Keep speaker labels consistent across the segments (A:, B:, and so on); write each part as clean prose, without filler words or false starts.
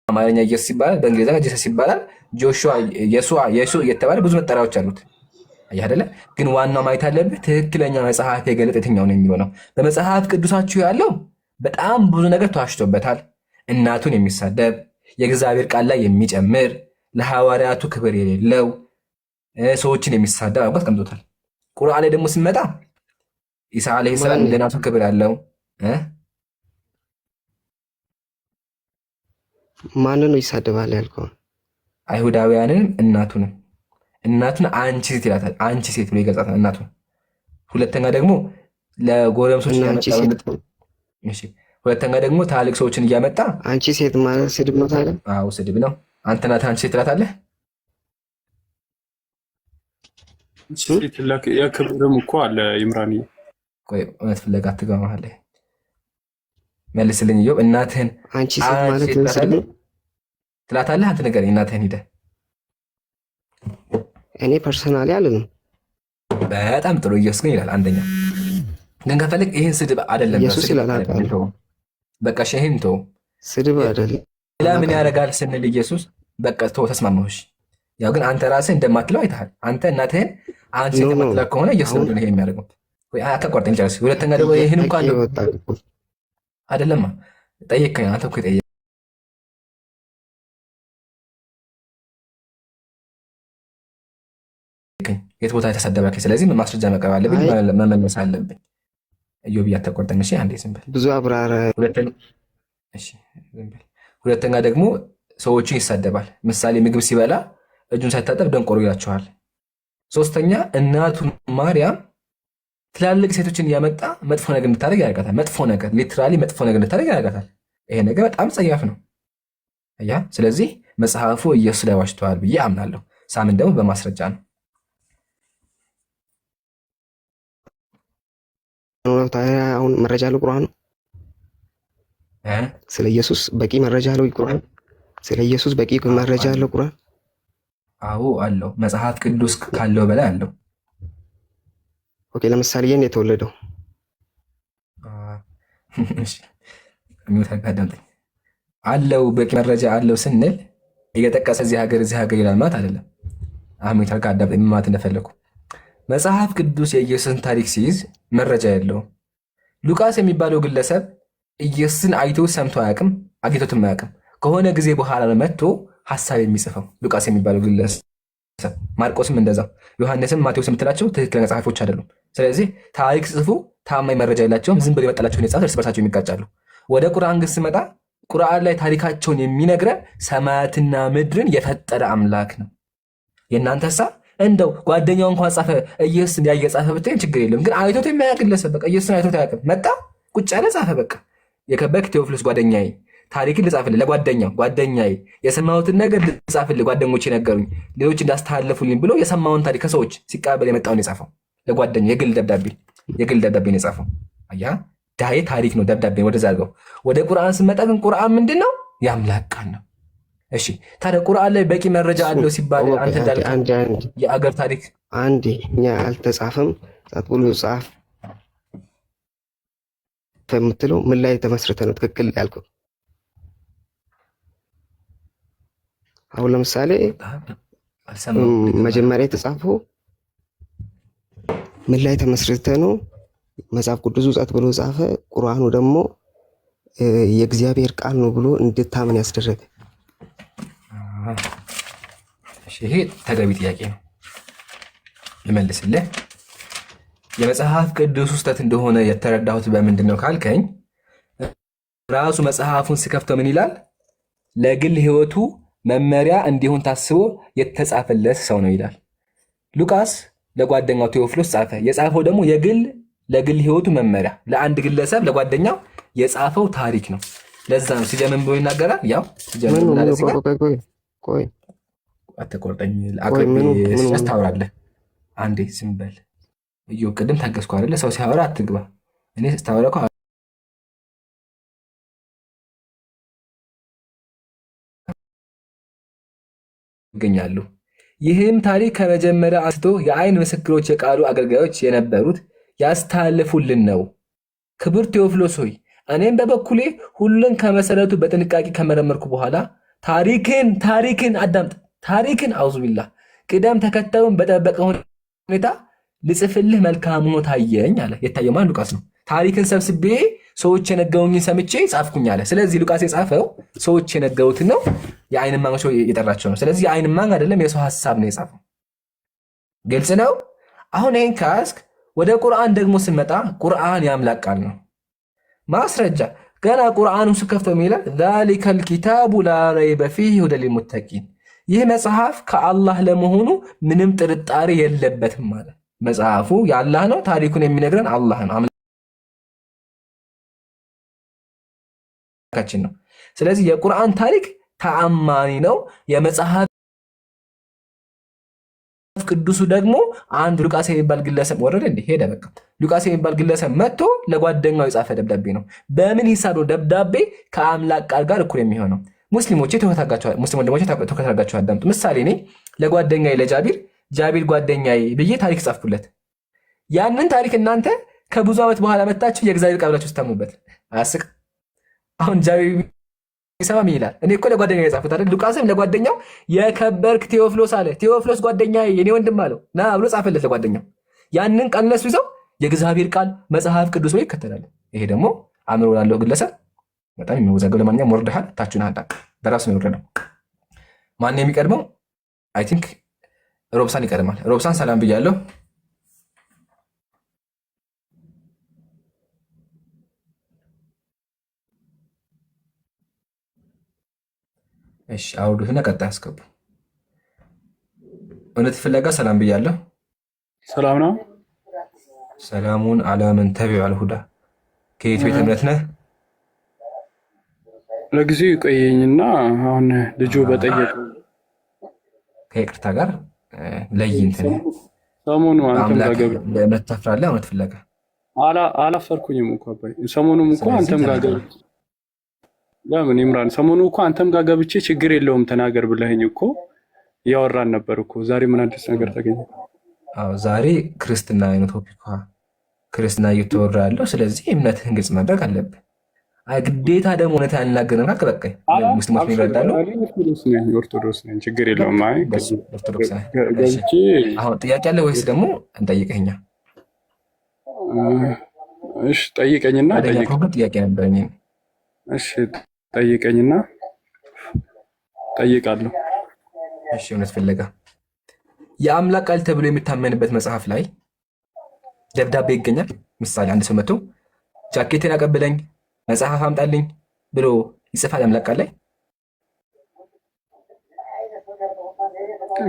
A: በአማርኛ ኢየሱስ ይባላል፣ በእንግሊዝኛ ጂሰስ ይባላል። ጆሹዋ፣ የሱ እየተባለ ብዙ መጠሪያዎች አሉት። አየህ አይደለ? ግን ዋናው ማየት ያለብህ ትክክለኛ መጽሐፍ የገለጠ የትኛው ነው የሚለው ነው። በመጽሐፍ ቅዱሳችሁ ያለው በጣም ብዙ ነገር ተዋሽቶበታል። እናቱን የሚሳደብ የእግዚአብሔር ቃል ላይ የሚጨምር ለሐዋርያቱ ክብር የሌለው ሰዎችን የሚሳደብ አድርጎ አስቀምጦታል። ቁርአን ላይ ደግሞ ስንመጣ ኢሳ ዓለይሂ ሰላም ለእናቱ ክብር ያለው
B: ማንን ነው ይሳደባል ያልከው?
A: አይሁዳውያንንም እናቱን አንቺ ሴት ይላታል። አንቺ ሴት ብሎ ይገልጻታል እናቱን። ሁለተኛ ደግሞ ለጎረምሶች ሁለተኛ ደግሞ ታላልቅ ሰዎችን እያመጣ
B: አንቺ ሴት ማለት ስድብ ነው ታዲያ?
A: አዎ ስድብ ነው። አንተ ናት አንቺ ሴት ትላታለህ።
C: የክብርም እኮ አለ ይምራን።
A: ቆይ እውነት ፍለጋ አትግባ መሀል ላይ መልስልኝ። እዮብ እናትህን
B: አንቺ ሴት ማለት
A: ትላታለህ? አንተ ንገረኝ እናትህን ሂደህ።
B: እኔ ፐርሰናሊ አልልም።
A: በጣም ጥሩ። ኢየሱስ ግን ይላል። አንደኛ ግን ከፈለግ ይህን ስድብ አይደለም
B: ኢየሱስ ይላል።
A: በቃ ይህን ተው፣
B: ስድብ አይደለም።
A: ሌላ ምን ያደርጋል ስንል ኢየሱስ በቃ ተው፣ ተስማማሁሽ። ያው ግን አንተ ራስህ እንደማትለው አይተሃል። አንተ እናትህን አንቺ እንደማትለው ከሆነ ኢየሱስ ነው ይሄ የሚያደርገው። አታቋርጠኝ፣ ጨርስ። ሁለተኛ ደግሞ ይህን እንኳን አይደለማ ጠየቀኝ። አንተ እኮ ጠየቀኝ። የት ቦታ የተሰደበ? ስለዚህ ማስረጃ መቅረብ አለብኝ፣ መመለስ አለብኝ። እዮብ እያተቆርጠኝ። እሺ አንዴ ዝም በል።
B: ብዙ አብራራ።
A: ሁለተኛ ደግሞ ሰዎችን ይሳደባል። ምሳሌ ምግብ ሲበላ እጁን ሳይታጠብ ደንቆሮ ይላቸዋል። ሶስተኛ እናቱን ማርያም ትላልቅ ሴቶችን እያመጣ መጥፎ ነገር እንድታደርግ ያደርጋታል። መጥፎ ነገር ሊትራሊ መጥፎ ነገር እንድታደርግ ያደርጋታል። ይሄ ነገር በጣም ጸያፍ ነው። ያ ስለዚህ መጽሐፉ ኢየሱስ ላይ ዋሽተዋል ብዬ አምናለሁ። ሳምን ደግሞ በማስረጃ ነው።
B: አሁን መረጃ አለው ቁርአን ስለ ኢየሱስ በቂ መረጃ አለው ቁርአን። ስለ ኢየሱስ በቂ መረጃ አለው ቁርአን።
A: አዎ አለው። መጽሐፍ ቅዱስ ካለው በላይ አለው።
B: ኦኬ ለምሳሌ የኔ የተወለደው
A: አለው በቂ መረጃ አለው ስንል እየጠቀሰ እዚህ ሀገር ይላል ማለት አይደለም። አህሜት አዳም ማለት እንደፈለኩ መጽሐፍ ቅዱስ የኢየሱስን ታሪክ ሲይዝ መረጃ የለውም። ሉቃስ የሚባለው ግለሰብ ኢየሱስን አይቶ ሰምቶ አያውቅም፣ አግኝቶትም አያውቅም። ከሆነ ጊዜ በኋላ ነው መጥቶ ሀሳብ የሚጽፈው ሉቃስ የሚባለው ግለሰብ። ማርቆስም እንደዛው፣ ዮሐንስም ማቴዎስ የምትላቸው ትክክለኛ ጸሐፊዎች አይደሉም። ስለዚህ ታሪክ ጽፉ ታማኝ መረጃ የላቸውም። ዝም ብሎ የመጣላቸውን የጻፉ እርስ በርሳቸው የሚጋጫሉ። ወደ ቁርአን ግን ስመጣ ቁርአን ላይ ታሪካቸውን የሚነግረን ሰማያትና ምድርን የፈጠረ አምላክ ነው። የእናንተሳ እንደው ጓደኛው እንኳን ጻፈ ኢየሱስን ያየ ጻፈ ብትይኝ ችግር የለም። ግን አይቶት የማያውቅ ግለሰብ በቃ ኢየሱስን አይቶት አያውቅም። መጣ ቁጭ ያለ ጻፈ። በቃ የከበክ ቴዎፍሎስ ጓደኛዬ ታሪክን ልጻፍልህ፣ ጓደኛዬ የሰማሁትን ነገር ልጻፍልህ፣ ጓደኞቼ ነገሩኝ፣ ሌሎች እንዳስተላለፉልኝ ብሎ የሰማውን ታሪክ ከሰዎች ሲቀበል የመጣውን የጻፈው ለጓደኛው የግል ደብዳቤ ነው የጻፈው። አያ ዳዬ ታሪክ ነው ደብዳቤ ወደዛ አድርገው። ወደ ቁርአን ስመጣ ግን ቁርአን ምንድን ነው? የአምላክ ቃል ነው። እሺ ታዲያ ቁርአን ላይ በቂ መረጃ አለው ሲባል አንተ እንዳልከው የአገር ታሪክ
B: አንዴ እኛ አልተጻፈም ብሎ ጻፍ የምትለው ምን ላይ ተመስርተ ነው ትክክል ያልከው? አሁን ለምሳሌ መጀመሪያ የተጻፈው ምን ላይ ተመስርተ ነው? መጽሐፍ ቅዱሱ ጻት ብሎ ጻፈ፣ ቁርአኑ ደግሞ የእግዚአብሔር ቃል ነው ብሎ እንድታምን ያስደረገ።
A: ይሄ ተገቢ ጥያቄ ነው፣ ልመልስልህ። የመጽሐፍ ቅዱስ ስህተት እንደሆነ የተረዳሁት በምንድን ነው ካልከኝ፣ ራሱ መጽሐፉን ስከፍተው ምን ይላል? ለግል ሕይወቱ መመሪያ እንዲሆን ታስቦ የተጻፈለት ሰው ነው ይላል። ሉቃስ ለጓደኛው ቴዎፍሎስ ጻፈ። የጻፈው ደግሞ ለግል ሕይወቱ መመሪያ ለአንድ ግለሰብ ለጓደኛው የጻፈው ታሪክ ነው። ለዛ ነው ሲጀምር ብሎ ይናገራል። ያው ሲጀምር ቆይ አትቆርጠኝ፣ አቅርቤ ታወራለህ። አንዴ ዝም በል እዩ። ቅድም ታገስኩ አይደለ? ሰው ሲያወራ አትግባ። እኔ ስታወራ እኮ ይገኛሉ። ይህም ታሪክ ከመጀመሪያ አንስቶ የአይን ምስክሮች የቃሉ አገልጋዮች የነበሩት ያስተላለፉልን ነው። ክቡር ቴዎፍሎስ ሆይ እኔም በበኩሌ ሁሉን ከመሰረቱ በጥንቃቄ ከመረመርኩ በኋላ ታሪክን አዳምጥ። ታሪክን አውዙ ቢላ ቅደም ተከተሉን በጠበቀ ሁኔታ ልጽፍልህ መልካም ሆኖ ታየኝ አለ። የታየው ማን? ሉቃስ ነው። ታሪክን ሰብስቤ ሰዎች የነገሩኝን ሰምቼ ጻፍኩኝ አለ። ስለዚህ ሉቃስ የጻፈው ሰዎች የነገሩትን ነው። የአይን እማኞች የጠራቸው ነው። ስለዚህ የአይን እማኝ አይደለም፣ የሰው ሀሳብ ነው የጻፈው። ግልጽ ነው። አሁን ይህን ካስክ ወደ ቁርአን ደግሞ ስንመጣ ቁርአን የአምላክ ቃል ነው። ማስረጃ ገና ቁርአኑ ስከፍተው የሚለው ዛሊከል ኪታቡ ላ ረይበ ፊህ ሁደን ሊልሙተቂን፣ ይህ መጽሐፍ ከአላህ ለመሆኑ ምንም ጥርጣሬ የለበትም ማለት። መጽሐፉ የአላህ ነው። ታሪኩን የሚነግረን አላህ ነው፣ አምላካችን ነው። ስለዚህ የቁርአን ታሪክ ተአማኒ ነው። የመጽሐፍ ቅዱሱ ደግሞ አንድ ሉቃስ የሚባል ግለሰብ ወረደ እንዲህ ሄደ። በቃ ሉቃስ የሚባል ግለሰብ መጥቶ ለጓደኛው የጻፈ ደብዳቤ ነው። በምን ሂሳብ ነው ደብዳቤ ከአምላክ ቃል ጋር እኩል የሚሆነው? ሙስሊሞቼ ሙስሊም ወንድሞቼ ተከታተላችሁ አዳምጡ። ምሳሌ እኔ ለጓደኛዬ ጃቢር ጓደኛዬ ብዬ ታሪክ ጻፍኩለት። ያንን ታሪክ እናንተ ከብዙ ዓመት በኋላ መጣችሁ የእግዚአብሔር ቃል ብላችሁ ስታምኑበት አያስቅ? አሁን ጃቢር ይሰማም ይላል። እኔ እኮ ለጓደኛው የጻፍኩት አይደል? ሉቃስም ለጓደኛው የከበርክ ቴዎፍሎስ አለ። ቴዎፍሎስ ጓደኛዬ የኔ ወንድም አለው ና ብሎ ጻፈለት ለጓደኛው። ያንን ቃል እነሱ ይዘው የእግዚአብሔር ቃል መጽሐፍ ቅዱስ ብሎ ይከተላሉ። ይሄ ደግሞ አእምሮ ላለው ግለሰብ በጣም የሚወዛገብ። ለማንኛውም ወርደሃል፣ ታችሁን አዳ በራሱ ነው የወረደው። ማን የሚቀድመው? አይ ቲንክ ሮብሳን ይቀድማል። ሮብሳን ሰላም ብያለሁ። እሺ አውርዱትና ቀጣይ አስገቡ። እውነት ፍለጋ ሰላም ብያለሁ።
C: ሰላም ነው።
A: ሰላሙን አላመን ተቢዑ አልሁዳ። ከየት ቤተ እምነት ነህ?
C: ለጊዜው ይቆየኝና አሁን ልጁ በጠየቀ
A: ከይቅርታ ጋር ለይንት
C: ሰሞኑ አንተም ጋር ገብቼ
A: በእምነት ታፍራለህ። እውነት ፍለጋ
C: አላፈርኩኝም እኮ አባይ። ሰሞኑም እኮ አንተም ጋር ገብቼ ለምን ኢምራን፣ ሰሞኑ እኮ አንተም ጋር ገብቼ ችግር የለውም ተናገር ብለኸኝ እኮ እያወራን ነበር እኮ። ዛሬ ምን አዲስ ነገር ተገኘ?
A: አዎ ዛሬ ክርስትና አይነት ቶፒክ ክርስትና እየተወራ ያለው። ስለዚህ እምነትህን ግልጽ ማድረግ አለብህ። አይ ግዴታ ደግሞ እውነት ያልናገርን በቃ ሙስሊሞች ይረዳሉ።
C: ኦርቶዶክስ ነኝ፣ ችግር የለውም። አይ
A: ኦርቶዶክስ
C: ገብቼ
A: አሁን ጥያቄ አለ ወይስ ደግሞ እንጠይቀኛ?
C: እሺ ጠይቀኝና
A: ጥያቄ ነበረኝ።
C: እሺ ጠይቀኝና ጠይቃለሁ።
A: እሺ እውነት ፍለጋ የአምላክ ቃል ተብሎ የሚታመንበት መጽሐፍ ላይ ደብዳቤ ይገኛል። ምሳሌ አንድ ሰው መጥቶ ጃኬትን ያቀብለኝ መጽሐፍ አምጣልኝ ብሎ ይጽፋል። የአምላክ ቃል ላይ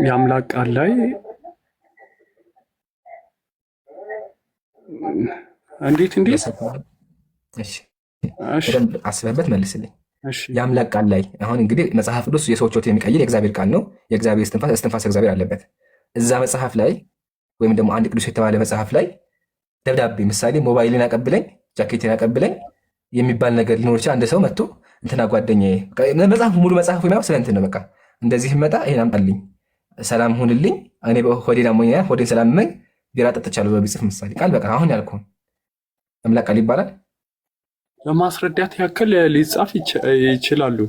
C: የአምላክ ቃል ላይ እንዴት
A: አስበህበት መልስልኝ። የአምላክ ቃል ላይ አሁን እንግዲህ መጽሐፍ ቅዱስ የሰዎች ሕይወት የሚቀይር የእግዚአብሔር ቃል ነው። የእግዚአብሔር እስትንፋስ እግዚአብሔር አለበት። እዛ መጽሐፍ ላይ ወይም ደግሞ አንድ ቅዱስ የተባለ መጽሐፍ ላይ ደብዳቤ ምሳሌ ሞባይልን ያቀብለኝ ጃኬትን ያቀብለኝ የሚባል ነገር ሊኖር ይችላል። አንድ ሰው መጥቶ እንትና ጓደኛዬ መጽሐፍ ሙሉ መጽሐፍ የሚያው ስለ እንትን ነው። በቃ እንደዚህ መጣ ይሄን አምጣልኝ፣ ሰላም ሁንልኝ፣ እኔ ሆዴን አሞኛል፣ ሆዴን ሰላመኝ፣ ቢራ ጠጥቻለሁ ብሎ ቢጽፍ ምሳሌ ቃል በቃ አሁን ያልኩህን አምላክ ቃል ይባላል።
C: ለማስረዳት ያክል ሊጻፍ ይችላሉ።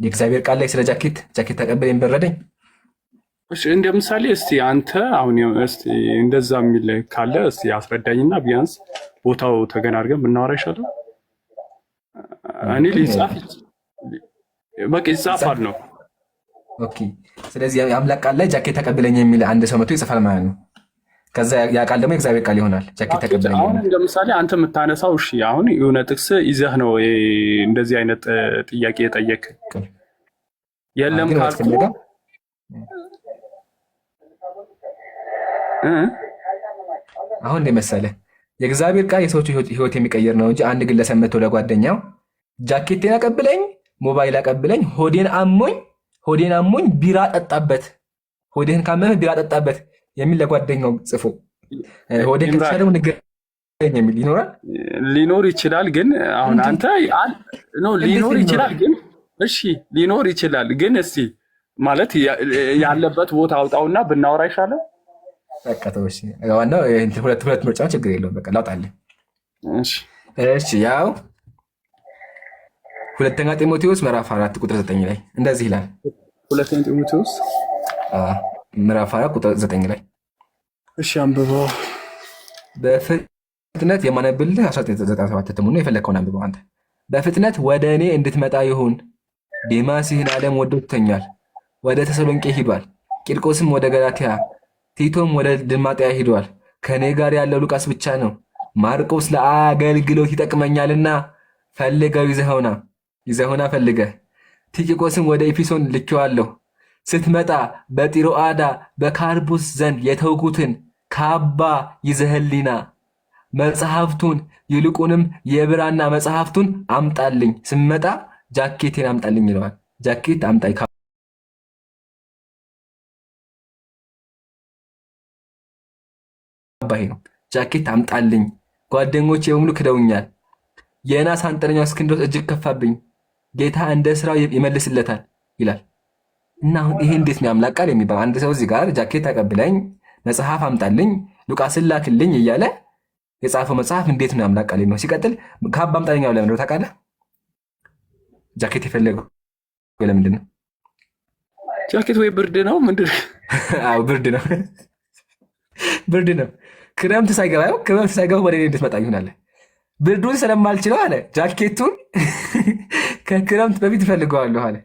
A: የእግዚአብሔር ቃል ላይ ስለ ጃኬት ተቀበለኝ በረደኝ።
C: እሺ እንደ ምሳሌ እስቲ አንተ አሁን እስቲ እንደዛ የሚል ካለ እስቲ አስረዳኝና ቢያንስ ቦታው ተገናርገን ብናወራ ይሻላል። እኔ ሊጻፍ በቃ ይጻፋል ነው።
A: ኦኬ ስለዚህ የአምላክ ቃል ላይ ጃኬት ተቀበለኝ የሚል አንድ ሰው መጥቶ ይጽፋል ማለት ነው። ከዛ ያ ቃል ደግሞ የእግዚአብሔር ቃል ይሆናል። ጃኬት ተቀበለኝ
C: አሁን እንደ ምሳሌ አንተ የምታነሳው እሺ አሁን የሆነ ጥቅስ ይዘህ ነው እንደዚህ አይነት ጥያቄ የጠየቅ የለም ካልኩ
A: አሁን እንደ መሰለህ የእግዚአብሔር ቃል የሰዎች ሕይወት የሚቀይር ነው እንጂ አንድ ግለሰብ መጥቶ ለጓደኛው ጃኬቴን አቀብለኝ፣ ሞባይል አቀብለኝ፣ ሆዴን አሞኝ ቢራ ጠጣበት፣ ሆዴን ካመመህ ቢራ ጠጣበት የሚል ለጓደኛው ጽፎ ሆዴን ከተሻለ ደግሞ ንገረኝ የሚል
C: ሊኖር ይችላል። ግን አሁን አንተ ሊኖር ይችላል ግን እሺ ሊኖር ይችላል ግን እስቲ ማለት ያለበት ቦታ አውጣውና ብናወራ ይሻላል።
A: በቃ ተወሽ ዋናው ሁለት ምርጫ ችግር የለውም። በቃ ላውጣልህ። እሺ ያው ሁለተኛ ጢሞቴዎስ ምዕራፍ 4 ቁጥር 9 ላይ እንደዚህ ይላል።
C: ሁለተኛ ጢሞቴዎስ
A: ምዕራፍ 4 ቁጥር 9 ላይ
C: እሺ አንብበው።
A: በፍጥነት የማነብልህ 1997 እትሙ ነው። የፈለግከውን አንብበው አንተ። በፍጥነት ወደ እኔ እንድትመጣ ይሁን። ዴማስ ይህን ዓለም ወዶ ትቶኛል፣ ወደ ተሰሎንቄ ሂዷል። ቂርቆስም ወደ ገላትያ፣ ቲቶም ወደ ድልማጥያ ሂዷል። ከእኔ ጋር ያለው ሉቃስ ብቻ ነው። ማርቆስ ለአገልግሎት ይጠቅመኛልና ፈልገው ይዘኸውና ፈልገህ። ቲኪቆስም ወደ ኤፌሶን ልኬዋለሁ። ስትመጣ በጢሮአዳ በካርቡስ ዘንድ የተውኩትን ካባ ይዘህልኝና መጽሐፍቱን ይልቁንም የብራና መጽሐፍቱን አምጣልኝ። ስመጣ ጃኬቴን አምጣልኝ ይለዋል። ጃኬት አምጣኝ ካባሄ ነው። ጃኬት አምጣልኝ። ጓደኞቼ በሙሉ ክደውኛል። የናስ አንጥረኛው እስክንድሮስ እጅግ ከፋብኝ። ጌታ እንደ ስራው ይመልስለታል ይላል። እና አሁን ይሄ እንዴት ነው የአምላክ ቃል የሚባል? አንድ ሰው እዚህ ጋር ጃኬት ተቀብለኝ፣ መጽሐፍ አምጣልኝ፣ ሉቃስን ላክልኝ እያለ የጻፈው መጽሐፍ እንዴት ነው የአምላክ ቃል የሚሆን? ሲቀጥል ካባ አምጣልኝ ለምንድን ነው ታውቃለህ? ጃኬት የፈለገው ለምንድን ነው?
C: ጃኬት ወይ ብርድ ነው ምንድን ነው?
A: አዎ ብርድ ነው፣ ብርድ ነው። ክረምት ሳይገባ ወደ እኔ እንድትመጣ ይሆናል። ብርዱን ስለማልችለው አለ ጃኬቱን ከክረምት በፊት እፈልገዋለሁ አለ።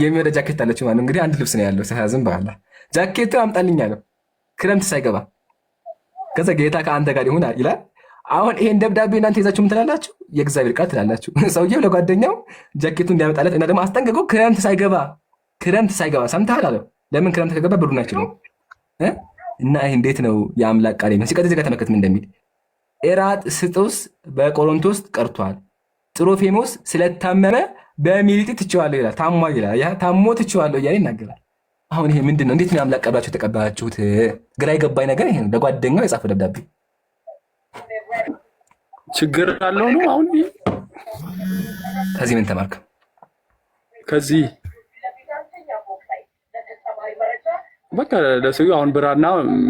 A: የሚወደ ጃኬት አለችው ማለት እንግዲህ አንድ ልብስ ነው ያለው። ዝም በኋላ ጃኬቱን አምጣልኝ አለው ክረምት ሳይገባ። ከዛ ጌታ ከአንተ ጋር ይሁን ይላል። አሁን ይሄን ደብዳቤ እናንተ ይዛችሁ ምን ትላላችሁ? የእግዚአብሔር ቃል ትላላችሁ። ሰውየው ለጓደኛው ጃኬቱን እንዲያመጣለት እና ደግሞ አስጠንቅቆ ክረምት ሳይገባ ሰምተሃል አለው። ለምን ክረምት ከገባ ብርዱን አይችልም። እና ይሄ እንዴት ነው የአምላክ ቃል የሚሆን? ሲቀጥል እዚህ ጋር ተመልከት ምን እንደሚል። ኤራጥስጦስ በቆሮንቶስ ቀርቷል፣ ጥሮፌሞስ ስለታመመ በሚሊጢ ትቼዋለሁ ይላል። ታሟል ይላል። ታሞ ትቼዋለሁ እያለ ይናገራል። አሁን ይሄ ምንድን ነው? እንዴት ነው የአምላክ ቃላችሁ የተቀበላችሁት? ግራ የገባኝ ነገር ይሄ ነው። ለጓደኛው የጻፈው ደብዳቤ
C: ችግር አለው ነው። አሁን
A: ከዚህ ምን ተማርክ?
C: ከዚህ በቃ ለሰው አሁን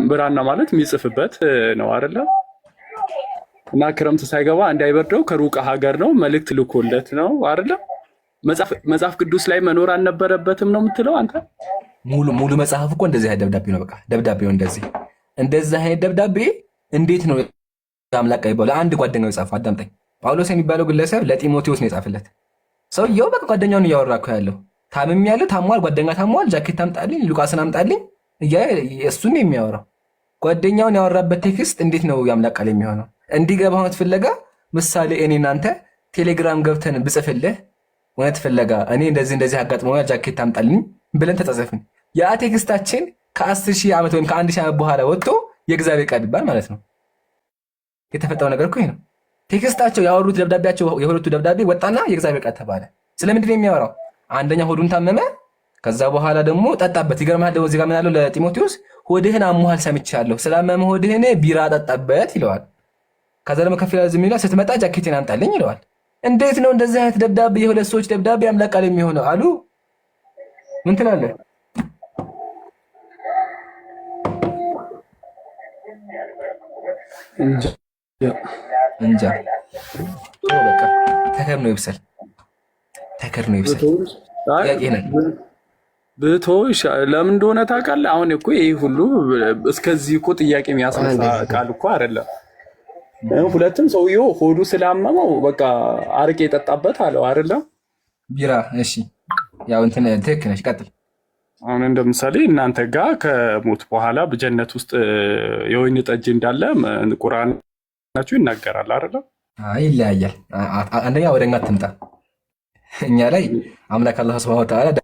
C: ብራና ማለት የሚጽፍበት ነው አይደለ? እና ክረምት ሳይገባ እንዳይበርደው ከሩቅ ሀገር ነው መልእክት ልኮለት ነው አይደለ? መጽሐፍ ቅዱስ ላይ መኖር አልነበረበትም ነው የምትለው አንተ?
A: ሙሉ መጽሐፍ እኮ እንደዚህ አይነት ደብዳቤ ነው። በቃ ደብዳቤው እንደዚህ አይነት ደብዳቤ እንዴት ነው አምላክ ይባላል? አንድ ጓደኛው የጻፈው አዳምጠኝ። ጳውሎስ የሚባለው ግለሰብ ለጢሞቴዎስ ነው የጻፈለት። ሰውየው በቃ ጓደኛውን እያወራ እኮ ያለው ታምም ያለው ታሟል፣ ጓደኛ ታሟል፣ ጃኬት አምጣልኝ፣ ሉቃስን አምጣልኝ እያለ እሱን የሚያወራው ጓደኛውን ያወራበት ቴክስት እንዴት ነው የአምላክ ቃል የሚሆነው? እንዲገባህ እውነት ፍለጋ ምሳሌ እኔ እናንተ ቴሌግራም ገብተን ብጽፍልህ እውነት ፍለጋ እኔ እንደዚህ አጋጥሞኛል ጃኬት አምጣልኝ ብለን ተጻጸፍን። ያ ቴክስታችን ከ10,000 ዓመት ወይም ከ1,000 ዓመት በኋላ ወጥቶ የእግዚአብሔር ቃል ይባል ማለት ነው። የተፈጠረው ነገር እኮ ይሄ ነው። ቴክስታቸው ያወሩት ደብዳቤያቸው የሁለቱ ደብዳቤ ወጣና የእግዚአብሔር ቃል ተባለ። ስለምንድን ነው የሚያወራው? አንደኛ ሆዱን ታመመ፣ ከዛ በኋላ ደግሞ ጠጣበት። ይገርምሃል ደግሞ እዚህ ጋር ምን ያለው ለጢሞቴዎስ ሆድህን አሞሃል ሰምቻለሁ፣ ስላመመ ሆድህን ቢራ ጠጣበት ይለዋል። ከዛ ደግሞ ከፍ ያለ ዝም ይላል፣ ስትመጣ ጃኬቴን አምጣልኝ ይለዋል። እንዴት ነው እንደዚህ አይነት ደብዳቤ የሁለት ሰዎች ደብዳቤ አምላክ ቃል የሚሆነው አሉ? ምን ትላለህ? እንጃ በቃ ተከር ነው ይብሰል።
C: ብቶ ለምን እንደሆነ ታውቃለህ? አሁን እኮ ይሄ ሁሉ እስከዚህ እኮ ጥያቄ የሚያስነሳ ቃል እኮ አይደለም። ሁለትም ሰውየው ሆዱ ስላመመው በቃ አርቄ የጠጣበት አለው አይደለም
A: ቢራ። እሺ ያው እንትን ትክክል ነሽ፣ ቀጥል።
C: አሁን እንደምሳሌ እናንተ ጋር ከሞት በኋላ በጀነት ውስጥ የወይን ጠጅ እንዳለ ቁርአናችሁ ይናገራል አይደለም?
A: ይለያያል። አንደኛ ወደኛ አትምጣ። እኛ ላይ አምላክ አላህ ሱብሃነሁ ወተዓላ